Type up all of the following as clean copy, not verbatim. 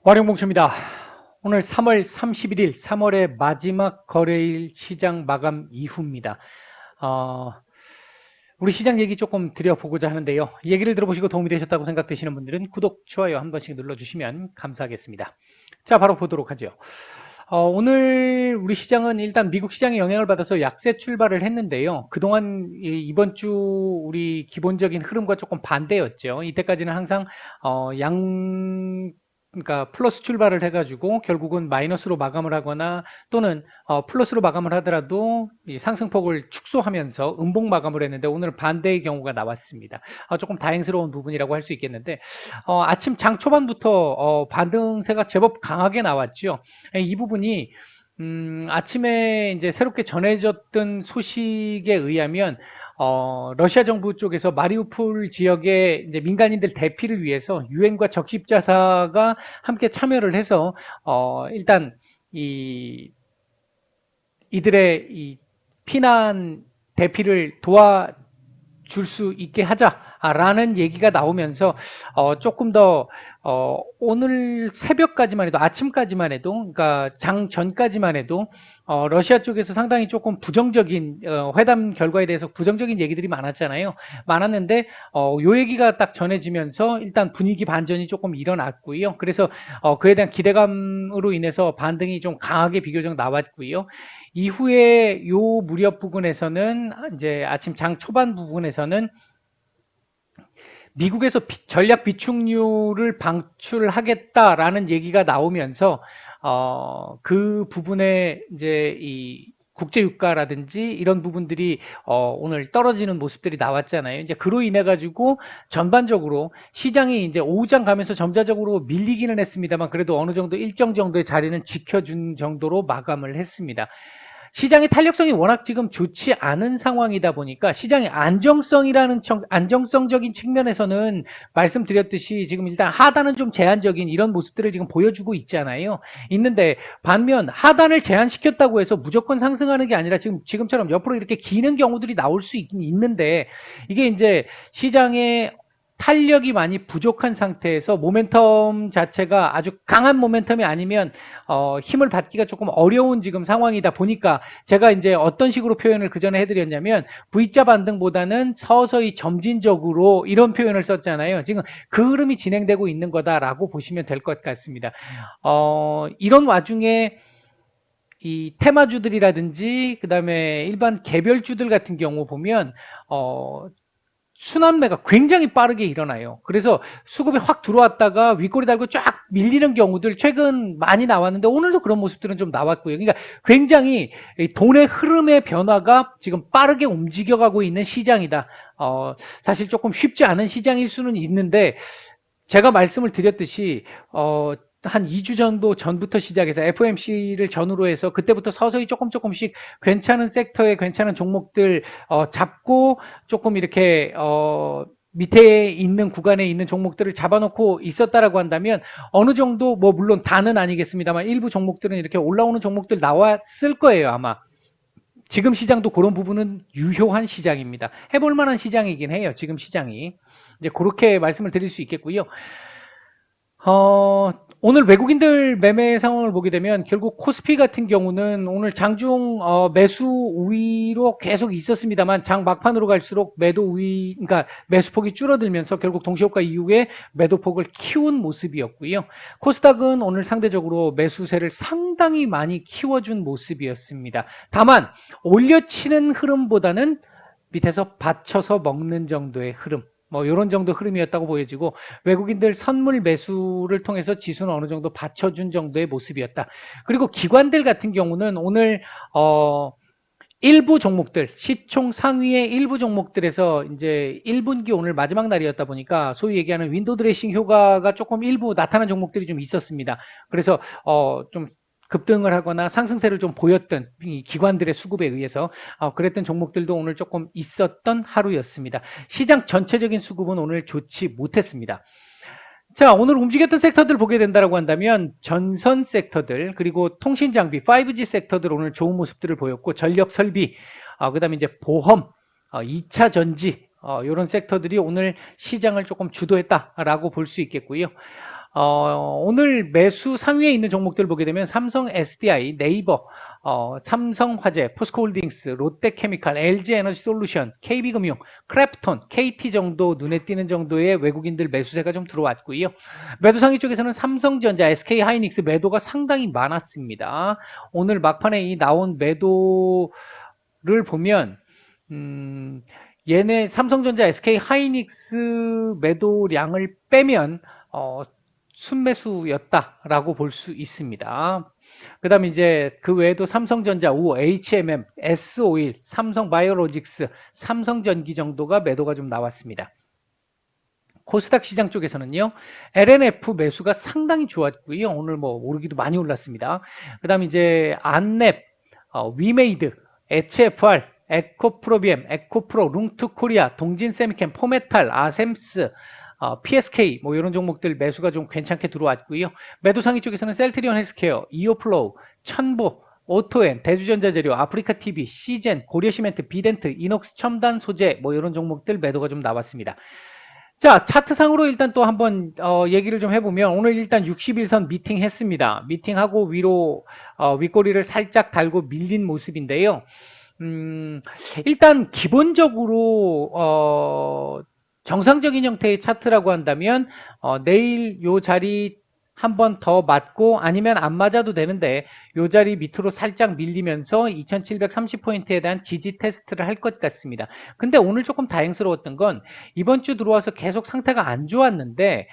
와룡봉수입니다. 오늘 3월 31일, 3월의 마지막 거래일 시장 마감 이후입니다. 어, 우리 시장 얘기 조금 드려보고자 하는데요. 얘기를 들어보시고 도움이 되셨다고 생각되시는 분들은 구독, 좋아요 한 번씩 눌러주시면 감사하겠습니다. 자, 바로 보도록 하죠. 오늘 우리 시장은 일단 미국 시장의 영향을 받아서 약세 출발을 했는데요. 그동안 이번 주 우리 기본적인 흐름과 조금 반대였죠. 이때까지는 항상 그러니까 플러스 출발을 해가지고 결국은 마이너스로 마감을 하거나 또는 플러스로 마감을 하더라도 이 상승폭을 축소하면서 음봉 마감을 했는데 오늘 반대의 경우가 나왔습니다. 조금 다행스러운 부분이라고 할 수 있겠는데 아침 장 초반부터 반등세가 제법 강하게 나왔죠. 이 부분이 아침에 이제 새롭게 전해졌던 소식에 의하면 러시아 정부 쪽에서 마리우폴 지역의 이제 민간인들 대피를 위해서 유엔과 적십자사가 함께 참여를 해서 일단 이들의 이 피난 대피를 도와줄 수 있게 하자라는 얘기가 나오면서 조금 더 오늘 새벽까지만 해도 아침까지만 해도 그러니까 장 전까지만 해도 러시아 쪽에서 상당히 조금 부정적인 회담 결과에 대해서 부정적인 얘기들이 많았는데 요 얘기가 딱 전해지면서 일단 분위기 반전이 조금 일어났고요. 그래서 그에 대한 기대감으로 인해서 반등이 좀 강하게 비교적 나왔고요. 이후에 요 무렵 부분에서는 이제 아침 장 초반 부분에서는 미국에서 전략 비축률을 방출하겠다라는 얘기가 나오면서 그 부분에 이제 이 국제 유가라든지 이런 부분들이 오늘 떨어지는 모습들이 나왔잖아요. 이제 그로 인해 가지고 전반적으로 시장이 이제 오후장 가면서 점차적으로 밀리기는 했습니다만 그래도 어느 정도 일정 정도의 자리는 지켜준 정도로 마감을 했습니다. 시장의 탄력성이 워낙 지금 좋지 않은 상황이다 보니까 시장의 안정성적인 측면에서는 말씀드렸듯이 지금 일단 하단은 좀 제한적인 이런 모습들을 지금 보여주고 있잖아요. 있는데 반면 하단을 제한시켰다고 해서 무조건 상승하는 게 아니라 지금처럼 옆으로 이렇게 기는 경우들이 나올 수 있는데 이게 이제 시장의 탄력이 많이 부족한 상태에서 모멘텀 자체가 아주 강한 모멘텀이 아니면 힘을 받기가 조금 어려운 지금 상황이다 보니까 제가 이제 어떤 식으로 표현을 그 전에 해드렸냐면 V자 반등보다는 서서히 점진적으로 이런 표현을 썼잖아요. 지금 그 흐름이 진행되고 있는 거다라고 보시면 될 것 같습니다. 이런 와중에 이 테마주들이라든지 그다음에 일반 개별주들 같은 경우 보면 순환매가 굉장히 빠르게 일어나요. 그래서 수급이 확 들어왔다가 윗꼬리 달고 쫙 밀리는 경우들 최근 많이 나왔는데 오늘도 그런 모습들은 좀 나왔고요. 그러니까 굉장히 돈의 흐름의 변화가 지금 빠르게 움직여가고 있는 시장이다. 사실 조금 쉽지 않은 시장일 수는 있는데 제가 말씀을 드렸듯이 한 2주 정도 전부터 시작해서 FOMC를 전후로 해서 그때부터 서서히 조금씩 괜찮은 섹터에 괜찮은 종목들 잡고 조금 이렇게 밑에 있는 구간에 있는 종목들을 잡아놓고 있었다라고 한다면 어느 정도 뭐 물론 다는 아니겠습니다만 일부 종목들은 이렇게 올라오는 종목들 나왔을 거예요 아마. 지금 시장도 그런 부분은 유효한 시장입니다. 해볼 만한 시장이긴 해요. 지금 시장이. 이제 그렇게 말씀을 드릴 수 있겠고요. 오늘 외국인들 매매 상황을 보게 되면 결국 코스피 같은 경우는 오늘 장중 매수 우위로 계속 있었습니다만 장 막판으로 갈수록 매도 우위, 그러니까 매수폭이 줄어들면서 결국 동시효과 이후에 매도폭을 키운 모습이었고요. 코스닥은 오늘 상대적으로 매수세를 상당히 많이 키워준 모습이었습니다. 다만 올려치는 흐름보다는 밑에서 받쳐서 먹는 정도의 흐름. 뭐 이런 정도 흐름이었다고 보여지고 외국인들 선물 매수를 통해서 지수는 어느 정도 받쳐준 정도의 모습이었다. 그리고 기관들 같은 경우는 오늘 일부 종목들 시총 상위의 일부 종목들에서 이제 1분기 오늘 마지막 날이었다 보니까 소위 얘기하는 윈도우 드레싱 효과가 조금 일부 나타난 종목들이 좀 있었습니다. 그래서 좀 급등을 하거나 상승세를 좀 보였던 이 기관들의 수급에 의해서 그랬던 종목들도 오늘 조금 있었던 하루였습니다. 시장 전체적인 수급은 오늘 좋지 못했습니다. 자, 오늘 움직였던 섹터들 보게 된다고 한다면 전선 섹터들 그리고 통신 장비 5G 섹터들 오늘 좋은 모습들을 보였고 전력 설비 그다음에 이제 보험 2차 전지 이런 섹터들이 오늘 시장을 조금 주도했다라고 볼 수 있겠고요. 오늘 매수 상위에 있는 종목들을 보게 되면 삼성 SDI, 네이버, 삼성화재, 포스코홀딩스, 롯데케미칼, LG에너지솔루션, KB금융, 크래프톤, KT 정도 눈에 띄는 정도의 외국인들 매수세가 좀 들어왔고요. 매도 상위 쪽에서는 삼성전자, SK하이닉스 매도가 상당히 많았습니다. 오늘 막판에 이 나온 매도를 보면 얘네 삼성전자, SK하이닉스 매도량을 빼면 순매수였다라고 볼 수 있습니다. 그 다음에 이제 그 외에도 삼성전자, 우, HMM, S-오일, 삼성바이오로직스, 삼성전기 정도가 매도가 좀 나왔습니다. 코스닥 시장 쪽에서는요, LNF 매수가 상당히 좋았고요. 오늘 뭐 오르기도 많이 올랐습니다. 그 다음에 이제 안랩, 위메이드, HFR, 에코프로비엠, 에코프로, 룽투코리아, 동진세미캠, 포메탈, 아셈스, PSK 뭐 이런 종목들 매수가 좀 괜찮게 들어왔고요. 매도 상위 쪽에서는 셀트리온 헬스케어, 이오플로우, 천보, 오토엔, 대주전자재료, 아프리카TV, 시젠, 고려시멘트, 비덴트, 이녹스 첨단 소재 뭐 이런 종목들 매도가 좀 나왔습니다. 자, 차트상으로 일단 또 한번 얘기를 좀 해보면 오늘 일단 60일선 미팅 했습니다. 미팅하고 위로 윗꼬리를 살짝 달고 밀린 모습인데요. 일단 기본적으로 정상적인 형태의 차트라고 한다면 내일 요 자리 한 번 더 맞고 아니면 안 맞아도 되는데 요 자리 밑으로 살짝 밀리면서 2730포인트에 대한 지지 테스트를 할 것 같습니다. 근데 오늘 조금 다행스러웠던 건 이번 주 들어와서 계속 상태가 안 좋았는데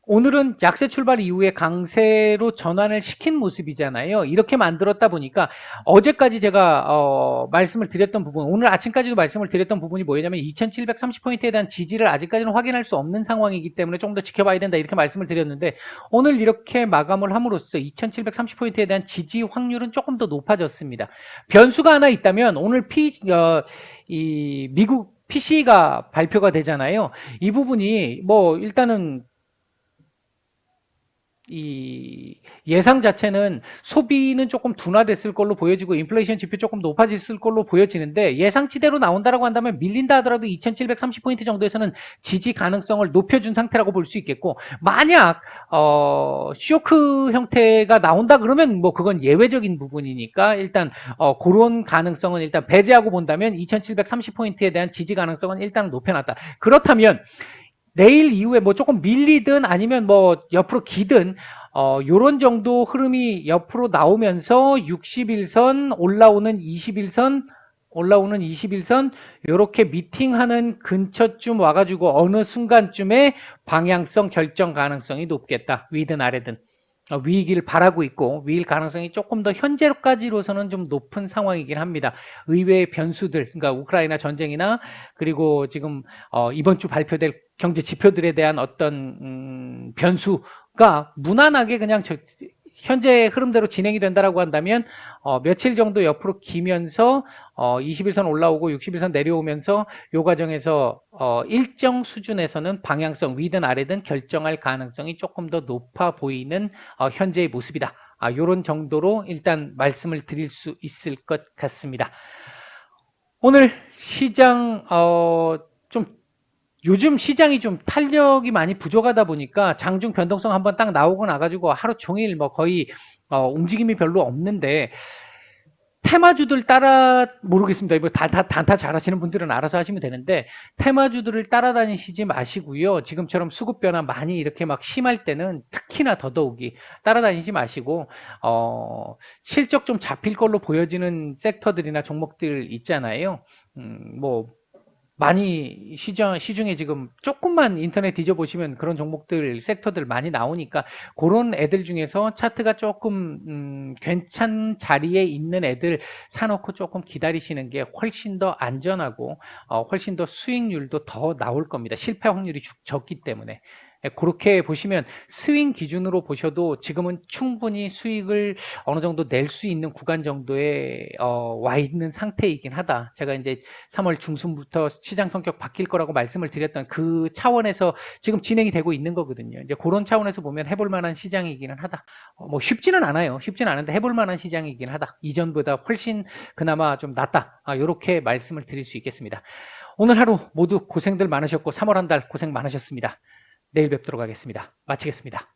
오늘은 약세 출발 이후에 강세로 전환을 시킨 모습이잖아요. 이렇게 만들었다 보니까 어제까지 제가 말씀을 드렸던 부분, 오늘 아침까지도 말씀을 드렸던 부분이 뭐냐면 2730포인트에 대한 지지를 아직까지는 확인할 수 없는 상황이기 때문에 좀 더 지켜봐야 된다 이렇게 말씀을 드렸는데 오늘 이렇게 마감을 함으로써 2730포인트에 대한 지지 확률은 조금 더 높아졌습니다. 변수가 하나 있다면 오늘 이 미국 PC가 발표가 되잖아요. 이 부분이 뭐 일단은 이 예상 자체는 소비는 조금 둔화됐을 걸로 보여지고 인플레이션 지표 조금 높아졌을 걸로 보여지는데 예상치대로 나온다라고 한다면 밀린다 하더라도 2730포인트 정도에서는 지지 가능성을 높여준 상태라고 볼 수 있겠고 만약 쇼크 형태가 나온다 그러면 뭐 그건 예외적인 부분이니까 일단 그런 가능성은 일단 배제하고 본다면 2730포인트에 대한 지지 가능성은 일단 높여놨다. 그렇다면 내일 이후에 뭐 조금 밀리든 아니면 뭐 옆으로 기든 요런 정도 흐름이 옆으로 나오면서 60일선 올라오는 21선 요렇게 미팅하는 근처쯤 와가지고 어느 순간쯤에 방향성 결정 가능성이 높겠다. 위든 아래든. 위이길 바라고 있고 위일 가능성이 조금 더 현재까지로서는 좀 높은 상황이긴 합니다. 의외의 변수들, 그러니까 우크라이나 전쟁이나 그리고 지금 이번 주 발표될 경제 지표들에 대한 어떤 변수가 무난하게 그냥 현재 흐름대로 진행이 된다라고 한다면 며칠 정도 옆으로 기면서 20일선 올라오고 60일선 내려오면서 이 과정에서 일정 수준에서는 방향성 위든 아래든 결정할 가능성이 조금 더 높아 보이는 현재의 모습이다. 이런 정도로 일단 말씀을 드릴 수 있을 것 같습니다. 오늘 시장 좀 요즘 시장이 좀 탄력이 많이 부족하다 보니까 장중 변동성 한번 딱 나오고 나가지고 하루 종일 뭐 거의 움직임이 별로 없는데 테마주들 따라 모르겠습니다. 이거 단타 잘하시는 분들은 알아서 하시면 되는데 테마주들을 따라다니시지 마시고요. 지금처럼 수급 변화 많이 이렇게 막 심할 때는 특히나 더더욱이 따라다니지 마시고 실적 좀 잡힐 걸로 보여지는 섹터들이나 종목들 있잖아요. 뭐 많이 시중에 지금 조금만 인터넷 뒤져보시면 그런 종목들, 섹터들 많이 나오니까 그런 애들 중에서 차트가 조금 괜찮은 자리에 있는 애들 사놓고 조금 기다리시는 게 훨씬 더 안전하고 훨씬 더 수익률도 더 나올 겁니다. 실패 확률이 적기 때문에. 그렇게 보시면 스윙 기준으로 보셔도 지금은 충분히 수익을 어느 정도 낼 수 있는 구간 정도에 와 있는 상태이긴 하다. 제가 이제 3월 중순부터 시장 성격 바뀔 거라고 말씀을 드렸던 그 차원에서 지금 진행이 되고 있는 거거든요. 이제 그런 차원에서 보면 해볼 만한 시장이기는 하다. 뭐 쉽지는 않아요. 쉽지는 않은데 해볼 만한 시장이긴 하다. 이전보다 훨씬 그나마 좀 낫다. 이렇게 말씀을 드릴 수 있겠습니다. 오늘 하루 모두 고생들 많으셨고 3월 한 달 고생 많으셨습니다. 내일 뵙도록 하겠습니다. 마치겠습니다.